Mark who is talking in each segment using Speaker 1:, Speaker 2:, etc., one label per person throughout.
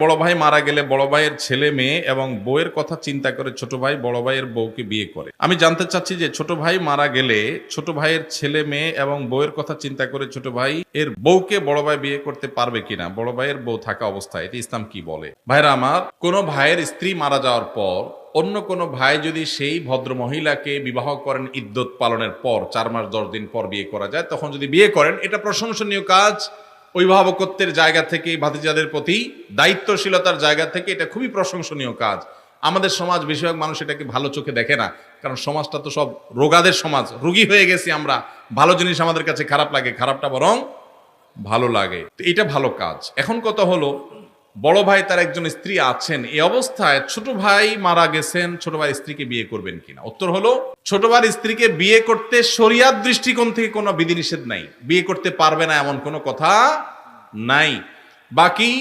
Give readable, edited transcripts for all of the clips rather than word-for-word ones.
Speaker 1: বড় ভাই মারা গেলে বড় ভাইয়ের ছেলে মেয়ে এবং বউয়ের কথা চিন্তা করে ছোট ভাই বড় ভাইয়ের বউকে বিয়ে করে। আমি জানতে চাচ্ছি যে ছোট ভাই মারা গেলে ছোট ভাইয়ের ছেলে মেয়ে এবং বউয়ের কথা চিন্তা করে ছোট ভাই এর বউকে বড় ভাই বিয়ে করতে পারবে কিনা, বড় ভাইয়ের বউ থাকা অবস্থায়, এটি ইসলাম কি বলে? ভাইরা আমার, কোনো ভাইয়ের স্ত্রী মারা যাওয়ার পর অন্য কোনো ভাই যদি সেই ভদ্র মহিলাকে বিবাহ করেন ইদ্যত পালনের পর 4 মাস 10 দিন পর বিয়ে করা যায়, তখন যদি বিয়ে করেন এটা প্রশংসনীয় কাজ। অভিভাবকত্বের জায়গা থেকে ভাতিজাদের প্রতি দায়িত্বশীলতার জায়গা থেকে এটা খুবই প্রশংসনীয় কাজ। আমাদের সমাজ বেশিরভাগ মানুষ এটাকে ভালো চোখে দেখে না, কারণ সমাজটা তো সব রোগাদের সমাজ, রোগী হয়ে গেছি আমরা। ভালো জিনিস আমাদের কাছে খারাপ লাগে, খারাপটা বরং ভালো লাগে। তো এটা ভালো কাজ। এখন কথা হলো, বড় ভাই তার একজন স্ত্রী আছেন, এই অবস্থায় ছোট ভাই মারা গেছেন, ছোট ভাই স্ত্রীকে বিয়ে করবেন কিনা? উত্তর হলো, ছোট ভাইয়ের স্ত্রীকে বিয়ে করতে শরিয়াত দৃষ্টিকোণ থেকে কোনো বিধিনিষেধ নাই, বিয়ে করতে পারবে না এমন কোনো কথা নাই। বাকি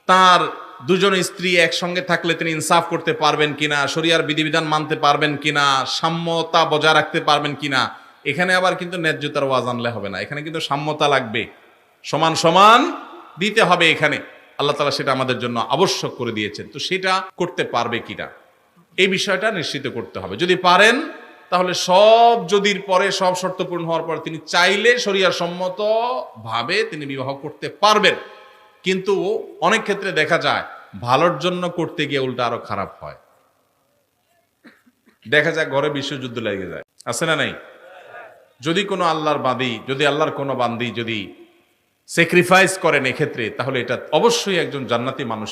Speaker 1: তার দুজন স্ত্রী একসঙ্গে থাকলে তিনি ইনসাফ করতে পারবেন কিনা, শরিয়ার বিধিবিধান মানতে পারবেন কিনা, সাম্যতা বজায় রাখতে পারবেন কিনা, এখানে আবার কিন্তু ন্যায্যতার ওয়াজ আনলে হবে না, এখানে কিন্তু সাম্যতা লাগবে, সমান সমান দিতে হবে। এখানে আল্লাহ তাআলা সেটা আমাদের জন্য আবশ্যক করে দিয়েছেন। তো সেটা করতে পারবে কিনা, এই বিষয়টা নিশ্চিত করতে হবে। যদি পারেন তাহলে সব যদির পরে, সব শর্ত পূরণ হওয়ার পর তিনি চাইলে শরিয়ার সম্মত ভাবে তিনি বিবাহ করতে পারবেন। কিন্তু অনেক ক্ষেত্রে দেখা যায় ভালোর জন্য করতে গিয়ে উল্টা আরো খারাপ হয়। দেখা যায় ঘরে বিশ্বযুদ্ধ লেগে যায়, আছে না নাই? যদি কোনো আল্লাহর বান্দী, যদি আল্লাহর কোনো বান্দী যদি স্যাক্রিফাইস করেন এক্ষেত্রে, তাহলে এটা অবশ্যই একজন জান্নাতি মানুষ